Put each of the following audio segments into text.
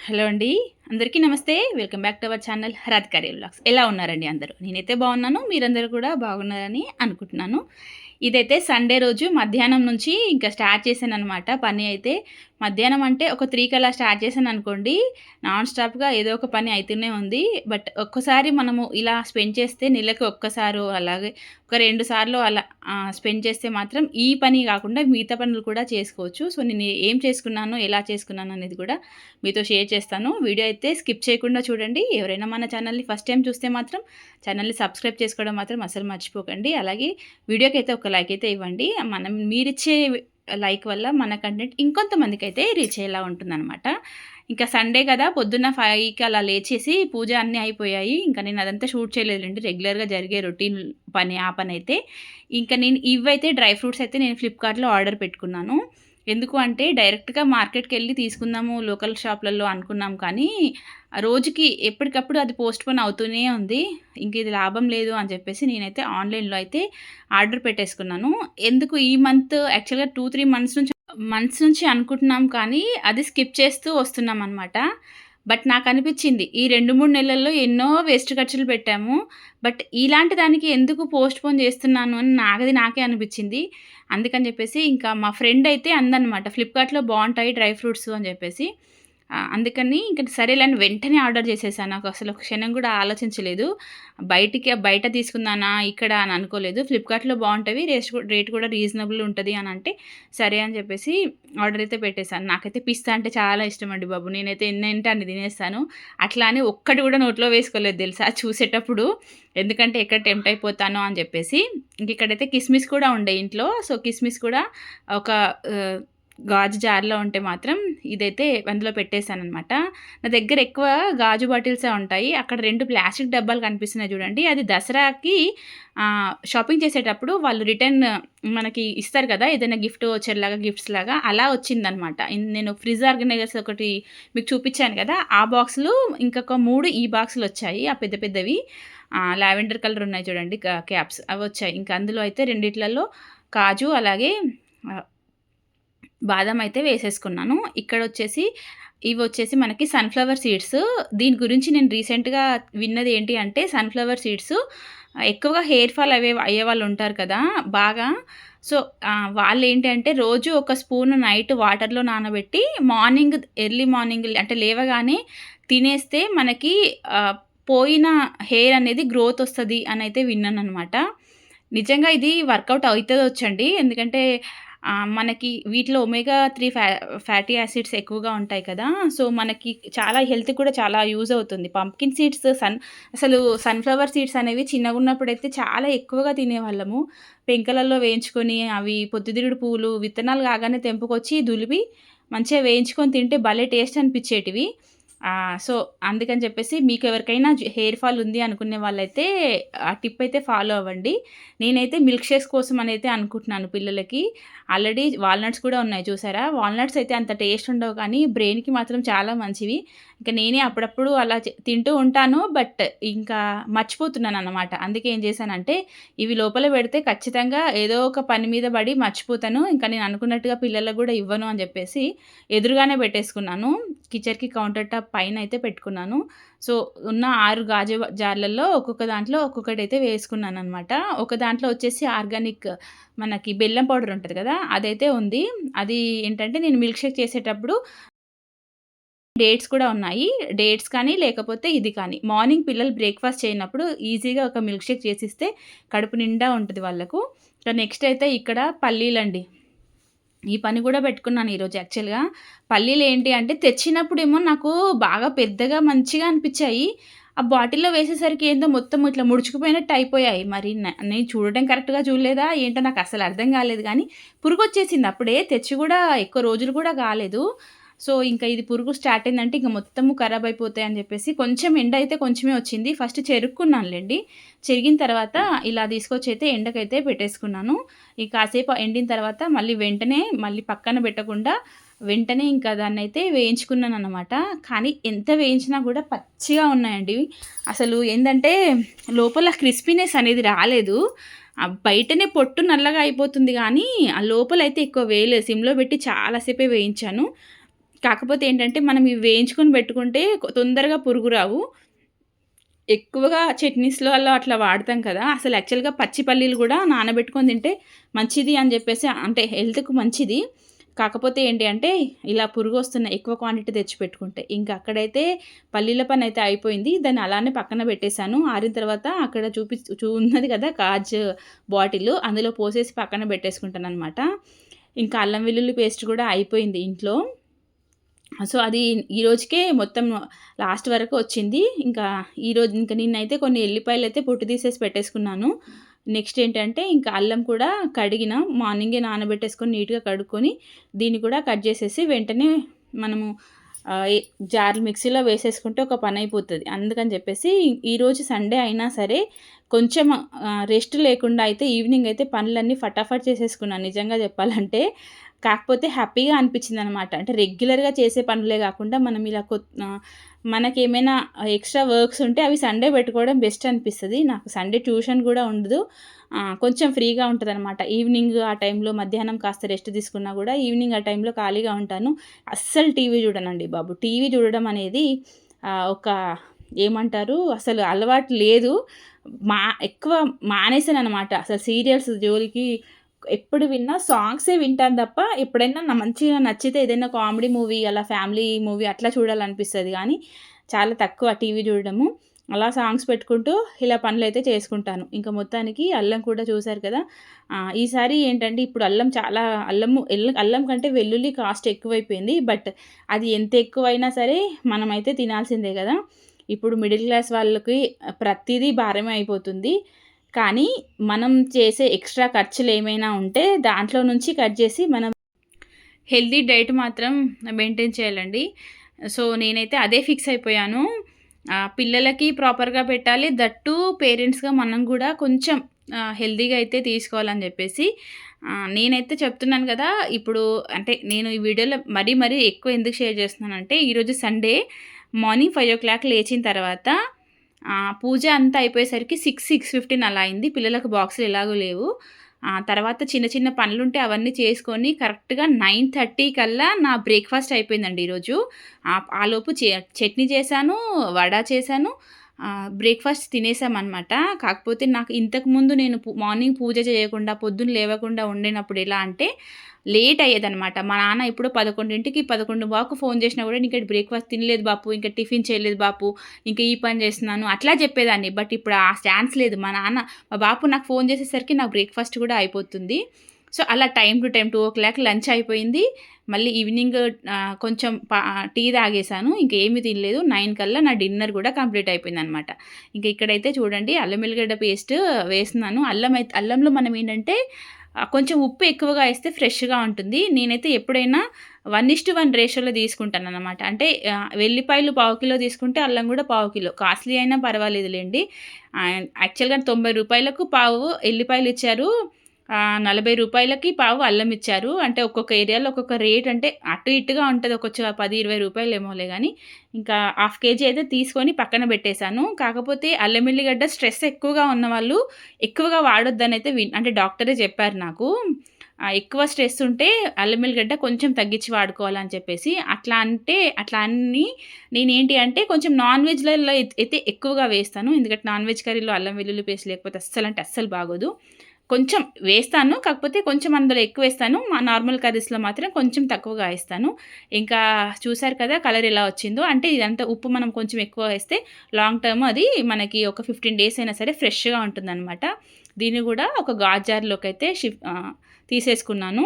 Hello అండి. అందరికీ నమస్తే. Welcome back to our channel Radhikari vlogs. ఎలా ఉన్నారండి అందరూ? నేనైతే బాగున్నాను. మీరందరూ కూడా బాగున్నారని అనుకుంటున్నాను. ఇదైతే సండే రోజు మధ్యాహ్నం నుంచి ఇంకా స్టార్ట్ చేశాననమాట పని అయితే. మధ్యాహ్నం అంటే ఒక 3కి అలా స్టార్ట్ చేశాననుకోండి, నాన్ స్టాప్‌గా ఏదో ఒక పని అయితూనే ఉంది. బట్ ఒక్కసారి మనము ఇలా స్పెండ్ చేస్తే నెలకి ఒక్కసారో అలాగే ఒక 2 సార్లు అలా స్పెండ్ చేస్తే మాత్రం ఈ పని కాకుండా మిగతా పనులు కూడా చేసుకోవచ్చు. సో, నేను ఏం చేసుకున్నాను, ఎలా చేసుకున్నాను అనేది కూడా మీతో షేర్ చేస్తాను. వీడియో అయితే స్కిప్ చేయకుండా చూడండి. ఎవరైనా మన ఛానల్‌ని ఫస్ట్ టైం చూస్తే మాత్రం ఛానల్‌ని సబ్స్క్రైబ్ చేసుకోవడం మాత్రం అస్సలు మర్చిపోకండి. అలాగే వీడియోకైతే ఒక లైక్ అయితే ఇవ్వండి. మీరిచ్చే లైక్ వల్ల మన కంటెంట్ ఇంకొంతమందికైతే రీచ్ అయ్యేలా ఉంటుందనమాట. ఇంకా సండే కదా పొద్దున్న 5కి అలా లేచేసి పూజ అన్నీ అయిపోయాయి. ఇంకా నేను అదంతా షూట్ చేయలేదులెండి. రెగ్యులర్‌గా జరిగే రొటీన్ పని ఆ పనైతే. ఇంకా నేను ఇవైతే డ్రై ఫ్రూట్స్ అయితే నేను ఫ్లిప్‌కార్ట్‌లో ఆర్డర్ పెట్టుకున్నాను. ఎందుకు అంటే డైరెక్ట్‌గా మార్కెట్‌కెళ్ళి తీసుకుందాము లోకల్ షాప్‌లలో అనుకున్నాం కానీ, రోజుకి ఎప్పటికప్పుడు అది పోస్ట్‌పోన్ అవుతూనే ఉంది. ఇంక ఇది లాభం లేదు అని చెప్పేసి నేనైతే ఆన్‌లైన్‌లో అయితే ఆర్డర్ పెట్టేసుకున్నాను. ఎందుకు ఈ మంత్ యాక్చువల్‌గా 2, 3 మంత్స్ నుంచి అనుకుంటున్నాం కానీ, అది స్కిప్ చేస్తూ వస్తున్నామనమాట. బట్ నాకనిపిచ్చింది ఈ 2, 3 నెలల్లో ఎన్నో వేస్ట్ ఖర్చులు పెట్టాము. బట్ ఇలాంటి దానికి ఎందుకు పోస్ట్‌పోన్ చేస్తున్నాను అని నాకే అనిపిచ్చింది. అందుకని చెప్పేసి ఇంకా మా ఫ్రెండ్ అయితే అందనమాట. ఫ్లిప్‌కార్ట్‌లో బావుంటాయి డ్రై ఫ్రూట్స్ అని చెప్పేసి. అందుకని ఇంక సరేలే అని వెంటనే ఆర్డర్ చేసేసాను. నాకసలు ఒక క్షణం కూడా ఆలోచించలేదు. బయట తీసుకుందానా, ఇక్కడ అని అనుకోలేదు. ఫ్లిప్‌కార్ట్‌లో బావుంటవి. రేట్ కూడా రీజనబుల్ ఉంటది అని అంటే, సరే అని చెప్పేసి ఆర్డర్ అయితే పెట్టేసాను. నాకైతే పిస్తా అంటే చాలా ఇష్టమండి బాబు. నేనైతే ఎన్నంటే అన్ని తినేస్తాను. అట్లా అని ఒక్కటి కూడా నోట్లో వేసుకోలేదు తెలుసా చూసేటప్పుడు. ఎందుకంటే ఎక్కడ టెంప్ట్ అయిపోతానో అని చెప్పేసి. ఇక్కడైతే కిస్మిస్ కూడా ఉండే ఇంట్లో. సో, కిస్మిస్ కూడా ఒక ఆహ్ గాజు జార్‌లో ఉంటే మాత్రం ఇదైతే అందులో పెట్టేసాననమాట. నా దగ్గర ఎక్కువ గాజు బాటిల్సే ఉంటాయి. అక్కడ 2 ప్లాస్టిక్ డబ్బాలు కనిపిస్తున్నాయి చూడండి. అది దసరాకి షాపింగ్ చేసేటప్పుడు వాళ్ళు రిటర్న్ మనకి ఇస్తారు కదా! ఏదైనా గిఫ్ట్ వోచర్‌లాగా, గిఫ్ట్స్‌లాగా అలా వచ్చిందనమాట. నేను ఫ్రిడ్జ్ ఆర్గనైజర్స్ ఒకటి మీకు చూపిచ్చాను కదా! ఆ బాక్సులు ఇంకొక 3 ఈ బాక్సులొచ్చాయి. ఆ పెద్ద పెద్దవి. లావెండర్ కలర్ ఉన్నాయి చూడండి క్యాప్స్ అవొచ్చాయి. ఇంక అందులో అయితే రెండిట్లలో కాజు అలాగే ఆహ్ బాదం అయితే వేసేసుకున్నాను. ఇక్కడొచ్చేసి ఇవొచ్చేసి మనకి సన్‌ఫ్లవర్ సీడ్స్. దీని గురించి నేను రీసెంట్‌గా విన్నది ఏంటి అంటే సన్‌ఫ్లవర్ సీడ్స్ ఎక్కువగా హెయిర్ ఫాల్ అయ్యేవాళ్ళుంటారు కదా! బాగా. సో, వాళ్ళేంటి అంటే రోజు ఒక స్పూన్ నైట్ వాటర్‌లో నానబెట్టి ఎర్లీ మార్నింగ్ అంటే లేవగానే తినేస్తే మనకి పోయిన హెయిర్ అనేది గ్రోత్ ఒస్తది అనైతే విన్నాననమాట. నిజంగా ఇది వర్కౌట్ అయితదొచ్చండి. ఎందుకంటే మనకి వీటిలో ఒమేగా 3 ఫ్యాటీ యాసిడ్స్ ఎక్కువగా ఉంటాయి కదా! సో, మనకి చాలా హెల్త్‌కి కూడా చాలా యూజ్ అవుతుంది. పంప్కిన్ సీడ్స్ అసలు సన్‌ఫ్లవర్ సీడ్స్ అనేవి చిన్నగున్నప్పుడైతే చాలా ఎక్కువగా తినేవాళ్ళము. పెంకలలో వేయించుకొని అవి పొద్దుతిరుగుడు పువ్వులు విత్తనాలు కాగానే తెంపుకొచ్చి దులిపి మంచిగా వేయించుకొని తింటే భలే టేస్ట్ అనిపిచ్చేటివి. సో, అందుకని చెప్పేసి మీకెవరికైనా హెయిర్ ఫాల్ ఉంది అనుకునే వాళ్ళైతే ఆ టిప్ అయితే ఫాలో అవ్వండి. నేనైతే మిల్క్ షేక్స్ కోసం అనైతే అనుకుంటున్నాను పిల్లలకి. ఆల్రెడీ వాల్‌నట్స్ కూడా ఉన్నాయి చూసారా? వాల్‌నట్స్ అయితే అంత టేస్ట్ ఉండవు కానీ బ్రెయిన్‌కి మాత్రం చాలా మంచివి. ఇంక నేనే అప్పుడప్పుడు అలా తింటూ ఉంటాను. బట్ ఇంకా మర్చిపోతున్నాననమాట. అందుకే ఏం చేశానంటే ఇవి లోపల పెడితే ఖచ్చితంగా ఏదో ఒక పని మీద పడి మర్చిపోతాను. ఇంకా నేను అనుకున్నట్టుగా పిల్లలకు కూడా ఇవ్వను అని చెప్పేసి ఎదురుగానే పెట్టేసుకున్నాను. కిచెన్‌కి కౌంటర్ టాప్ పైనయితే పెట్టుకున్నాను. సో, ఉన్న 6 గాజు జార్లలో ఒక్కొక్క దాంట్లో ఒక్కొక్కటైతే వేసుకున్నాననమాట. ఒక దాంట్లో వచ్చేసి ఆర్గానిక్ మనకి బెల్లం పౌడర్ ఉంటది కదా! అదైతే ఉంది. అది ఏంటంటే నేను మిల్క్ షేక్ చేసేటప్పుడు డేట్స్ కూడా ఉన్నాయి. డేట్స్ కానీ, లేకపోతే ఇది కానీ. మార్నింగ్ పిల్లలు బ్రేక్‌ఫాస్ట్ చేయనప్పుడు ఈజీగా ఒక మిల్క్ షేక్ చేసిస్తే కడుపు నిండా ఉంటది వాళ్ళకు. నెక్స్ట్ అయితే ఇక్కడ పల్లీలండి. ఈ పని గూడా పెట్టుకున్నాను ఈరోజు యాక్చువల్‌గా. పల్లీలేంటి అంటే తెచ్చినప్పుడేమో నాకు బాగా పెద్దగా మంచిగా అనిపిచ్చాయి. ఆ బాటిల్‌లో వేసేసరికి ఏందో మొత్తం ఇట్లా ముడుచుకుపోయినట్టు అయిపోయాయి. మరి నేను చూడటం కరెక్ట్‌గా చూడలేదా ఏంటో నాకసలు అర్థం కాలేదు గానీ, పురుగొచ్చేసింది అప్పుడే. తెచ్చి గూడా ఎక్కువ రోజులు కూడా కాలేదు. సో, ఇంక ఇది పురుగు స్టార్ట్ అయిందంటే ఇంక మొత్తము ఖరాబ్ అయిపోతాయని జెప్పేసి కొంచెం ఎండ అయితే కొంచెమే వచ్చింది. ఫస్ట్ చెరుక్కున్నానులెండి. చెరిగిన తర్వాత ఇలా తీసుకొచ్చైతే ఎండకైతే పెట్టేసుకున్నాను. కాసేపు ఎండిన తర్వాత మళ్ళీ పక్కన పెట్టకుండా వెంటనే ఇంకా దాన్నైతే వేయించుకున్నాననమాట. కానీ ఎంత వేయించినా గూడా పచ్చిగా ఉన్నాయండి. అసలు ఏందంటే లోపల క్రిస్పీనెస్ అనేది రాలేదు. బయటనే పొట్టు నల్లగా అయిపోతుంది గానీ, ఆ లోపలైతే ఎక్కువ వేయలేదు. సిమ్‌లో పెట్టి చాలా సేపే వేయించాను. కాకపోతే ఏంటంటే, మనం ఇవి వేయించుకొని పెట్టుకుంటే తొందరగా పురుగు రావు. ఎక్కువగా చట్నీస్‌లో అలా అట్లా వాడతాం కదా! అసలు యాక్చువల్‌గా పచ్చి పల్లీలు గూడా నానబెట్టుకొని తింటే మంచిది అని జెప్పేసి అంటే హెల్త్‌కి మంచిది. కాకపోతే ఏంటి అంటే, ఇలా పురుగొస్తున్నాయి ఎక్కువ క్వాంటిటీ తెచ్చిపెట్టుకుంటే. ఇంక అక్కడైతే పల్లీల పనైతే అయిపోయింది. దాన్ని అలానే పక్కన పెట్టేశాను. ఆరిన తర్వాత అక్కడ ఉన్నది కదా! కాజ్ బాటిలు అందులో పోసేసి పక్కన పెట్టేసుకుంటాననమాట. ఇంకా అల్లం వెల్లుల్లి పేస్ట్ గూడా అయిపోయింది ఇంట్లో. సో, అది ఈ రోజుకే మొత్తం లాస్ట్ వరకు వచ్చింది. ఇంకా ఈరోజు ఇంక నిన్నైతే కొన్ని ఎల్లిపాయలైతే పొట్టు తీసేసి పెట్టేసుకున్నాను. నెక్స్ట్ ఏంటంటే, ఇంకా అల్లం కూడా కడిగిన మార్నింగే నానబెట్టేసుకొని నీట్‌గా కడుక్కొని, దీన్ని కూడా కట్ చేసేసి వెంటనే మనము ఆహ్, ఎ జార్ మిక్సీలో వేసేసుకుంటే ఒక పనైపోతది. అందుకని చెప్పేసి ఈరోజు సండే అయినా సరే కొంచెం రెస్ట్ లేకుండా అయితే ఈవినింగ్ అయితే పనులన్నీ ఫటాఫట్ చేసేసుకున్నాను నిజంగా చెప్పాలంటే. కాకపోతే హ్యాపీగా అనిపించిందనమాట. అంటే రెగ్యులర్‌గా చేసే పనులే గాకుండా మనం ఇలా మనకేమైనా ఎక్స్‌ట్రా వర్క్స్ ఉంటే అవి సండే పెట్టుకోవడం బెస్ట్ అనిపిస్తది. నాకు సండే ట్యూషన్ గూడా ఉండదు. కొంచెం ఫ్రీగా ఉంటదనమాట. ఈవినింగ్ ఆ టైంలో మధ్యాహ్నం కాస్త రెస్ట్ తీసుకున్నా గూడా ఈవినింగ్ ఆ టైంలో ఖాళీగా ఉంటాను. అస్సలు టీవీ చూడనండి బాబు. టీవీ చూడడం అనేది ఒక ఏమంటారు అసలు అలవాటు లేదు. మా ఎక్కువ మానేసాననమాట. అసలు సీరియల్స్ జోలికి ఎప్పుడు విన్నా సాంగ్సే వింటాను తప్ప, ఎప్పుడైనా మంచిగా నచ్చితే ఏదైనా కామెడీ మూవీ అలా ఫ్యామిలీ మూవీ అట్లా చూడాలనిపిస్తది గానీ, చాలా తక్కువ టీవీ చూడడము. అలా సాంగ్స్ పెట్టుకుంటూ ఇలా పనులైతే చేసుకుంటాను. ఇంక మొత్తానికి అల్లం కూడా చూసారు కదా! ఈసారి ఏంటంటే ఇప్పుడు అల్లం చాలా అల్లం కంటే వెల్లుల్లి కాస్ట్ ఎక్కువైపోయింది. బట్ అది ఎంత ఎక్కువైనా సరే మనమైతే తినాల్సిందే గదా! ఇప్పుడు మిడిల్ క్లాస్ వాళ్ళకి ప్రతీదీ భారమే అయిపోతుంది. కానీ మనం చేసే ఎక్స్‌ట్రా ఖర్చులేమైనా ఉంటే దాంట్లో నుంచి కట్ జేసి మనం హెల్తీ డైట్ మాత్రం మెయింటైన్ చేయాలండి. సో, నేనైతే అదే ఫిక్స్ అయిపోయాను. పిల్లలకి ప్రాపర్‌గా పెట్టాలి. దట్ టూ పేరెంట్స్‌గా మనం గూడా కొంచెం హెల్తీగా అయితే తీసుకోవాలని జెప్పేసి నేనైతే చెప్తున్నాను గదా! ఇప్పుడు అంటే నేను ఈ వీడియోలో మరీ ఎక్కువ ఎందుకు షేర్ చేస్తున్నానంటే ఈరోజు సండే మార్నింగ్ 5:00 లేచిన తర్వాత పూజ అంతా అయిపోయేసరికి 6:15 అలా అయింది. పిల్లలకు బాక్సులు ఎలాగో లేవు. తర్వాత చిన్న చిన్న పనులుంటే అవన్నీ చేసుకొని కరెక్ట్‌గా 9:30 కల్లా నా బ్రేక్‌ఫాస్ట్ అయిపోయిందండి ఈరోజు. ఆలోపు చట్నీ చేశాను, వడ చేశాను. బ్రేక్‌ఫాస్ట్ తినేసామనమాట. కాకపోతే నాకు ఇంతకుముందు నేను మార్నింగ్ పూజ చేయకుండా, పొద్దున్న లేవకుండా ఉండినప్పుడు ఎలా అంటే లేట్ అయ్యేదనమాట. మా నాన్న ఎప్పుడో 11కి 11:15కు ఫోను చేసినా కూడా "ఇంకా బ్రేక్‌ఫాస్ట్ తినలేదు బాపు, ఇంకా టిఫిన్ చేయలేదు బాపు, ఇంకా ఈ పని చేస్తున్నాను" అట్లా చెప్పేదాన్ని. బట్ ఇప్పుడు ఆ ఛాన్స్ లేదు. మా బాపు నాకు ఫోను చేసేసరికి నాకు బ్రేక్‌ఫాస్ట్ కూడా అయిపోతుంది. సో, అలా టైమ్ టు టైమ్ 2:00 లంచ్ అయిపోయింది. మళ్ళీ ఈవినింగ్ కొంచెం టీ తాగేసాను. ఇంకేమి తినలేదు. 9 కల్లా నా డిన్నర్ కూడా కంప్లీట్ అయిపోయిందనమాట. ఇంక ఇక్కడైతే చూడండి అల్లం ఎల్లిగడ్డ పేస్ట్ వేస్తున్నాను. అల్లంలో మనం ఏంటంటే కొంచెం ఉప్పు ఎక్కువగా ఏస్తే ఫ్రెష్‌గా ఉంటుంది. నేనైతే ఎప్పుడైనా 1:1 రేషియోలో తీసుకుంటాననమాట. అంటే వెల్లిపాయలు పావు కిలో తీసుకుంటే అల్లం కూడా పావు కిలో. కాస్ట్‌లీ అయినా పర్వాలేదులెండి. యాక్చువల్‌గా రూ. 90కు పావు ఎల్లిపాయలిచ్చారు. రూ. 40కి పావు అల్లం ఇచ్చారు. అంటే ఒక్కొక్క ఏరియాలో ఒక్కొక్క రేట్ అంటే అటు ఇటుగా ఉంటది. ఒక 10, 20 ఏమోలే గానీ, ఇంకా హాఫ్ కేజీ అయితే తీసుకొని పక్కన పెట్టేశాను. కాకపోతే అల్లం ఎల్లిగడ్డ స్ట్రెస్ ఎక్కువగా ఉన్నవాళ్ళు ఎక్కువగా వాడొద్దనైతే అంటే డాక్టరే చెప్పారు నాకు. ఎక్కువ స్ట్రెస్ ఉంటే అల్లం ఎల్లిగడ్డ కొంచెం తగ్గించి వాడుకోవాలని చెప్పేసి. అట్లా అని నేనేంటి అంటే కొంచెం నాన్ వెజ్‌లలో అయితే ఎక్కువగా వేస్తాను. ఎందుకంటే నాన్ వెజ్ కర్రీలో అల్లం వెల్లుల్లి పేస్ట్ లేకపోతే అస్సలంటే అస్సలు బాగోదు. కొంచెం వేస్తాను. కాకపోతే కొంచెం అందులో ఎక్కువేస్తాను. మా నార్మల్ కర్రీస్‌లో మాత్రం కొంచెం తక్కువగా ఏస్తాను. ఇంకా చూసారు కదా! కలర్ ఎలా వచ్చిందో. అంటే ఇదంతా ఉప్పు మనం కొంచెం ఎక్కువ వేస్తే లాంగ్ టర్మ్ అది మనకి ఒక 15 డేస్ అయినా సరే ఫ్రెష్‌గా ఉంటుందనమాట. దీన్ని గూడా ఒక గాజు జార్‌లోకైతే తీసేసుకున్నాను.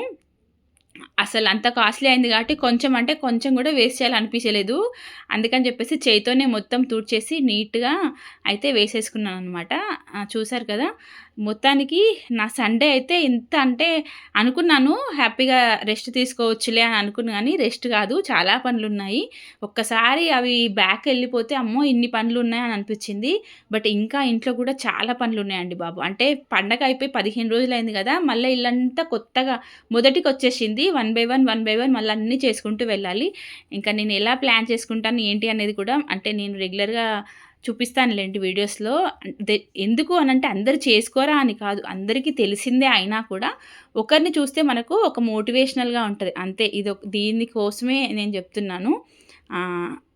అసలంత కాస్ట్‌లీ అయింది కాబట్టి కొంచెం అంటే కొంచెం గూడా వేస్ట్ చేయాలనిపించలేదు. అందుకని చెప్పేసి చేయితోనే మొత్తం తుడిచేసి నీట్‌గా అయితే వేసేసుకున్నాననమాట. చూసారు కదా! మొత్తానికి నా సండే అయితే ఎంత అంటే అనుకున్నాను హ్యాపీగా రెస్ట్ తీసుకోవచ్చులే అని అనుకున్నా గానీ రెస్ట్ కాదు చాలా పనులున్నాయి. ఒక్కసారి అవి బ్యాకెళ్ళిపోతే అమ్మో! ఇన్ని పనులున్నాయి అని అనిపించింది. బట్ ఇంకా ఇంట్లో కూడా చాలా పనులున్నాయండి బాబు. అంటే పండగ అయిపోయి 15 రోజులయింది గదా! మళ్ళా ఇల్లంతా కొత్తగా మొదటికొచ్చేసింది. వన్ బై వన్ మళ్ళీ అన్నీ చేసుకుంటూ వెళ్ళాలి. ఇంకా నేను ఎలా ప్లాన్ చేసుకుంటాను ఏంటి అనేది కూడా అంటే నేను రెగ్యులర్‌గా చూపిస్తానులెండి వీడియోస్‌లో. అంటే ఎందుకు అనంటే అందరూ చేసుకోరా అని కాదు. అందరికీ తెలిసిందే అయినా కూడా ఒకరిని చూస్తే మనకు ఒక మోటివేషనల్‌గా ఉంటది. అంతే దీని కోసమే నేను చెప్తున్నాను.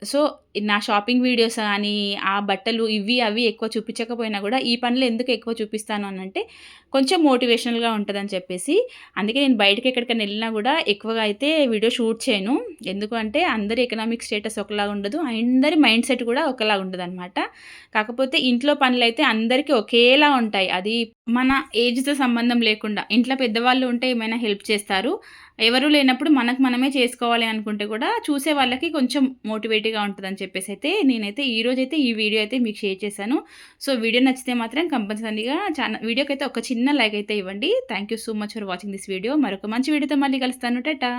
సో, నా షాపింగ్ వీడియోస్ గానీ, ఆ బట్టలు ఇవి, అవి ఎక్కువ చూపించకపోయినా గూడా, ఈ పనులు ఎందుకు ఎక్కువ చూపిస్తాను అనంటే, కొంచెం మోటివేషనల్‌గా ఉంటదని చెప్పేసి. అందుకే నేను బయటకెక్కడికైనా ఎళ్ళినా గూడా ఎక్కువగా అయితే వీడియో షూట్ చేయను. ఎందుకు అంటే, అందరి ఎకనామిక్ స్టేటస్ ఒకలాగా ఉండదు. అందరి మైండ్ సెట్ కూడా ఒకలాగా ఉండదనమాట. కాకపోతే ఇంట్లో పనులైతే అందరికీ ఒకేలా ఉంటాయి. అది మన ఏజ్‌తో సంబంధం లేకుండా. ఇంట్లో పెద్దవాళ్ళు ఉంటే ఏమైనా హెల్ప్ చేస్తారు. ఎవరు లేనప్పుడు మనకు మనమే చేసుకోవాలి అనుకుంటే కూడా చూసే వాళ్ళకి కొంచెం మోటివేట్‌గా ఉంటదని చెప్పేసైతే నేనైతే ఈరోజైతే ఈ వీడియో అయితే మీకు షేర్ చేశాను. సో, వీడియో నచ్చితే మాత్రం కంపల్సరీగా వీడియోకైతే ఒక చిన్న లైక్ అయితే ఇవ్వండి. Thank you so much for watching this video. మరొక మంచి వీడియోతో మళ్ళీ కలుస్తాను. టాటా.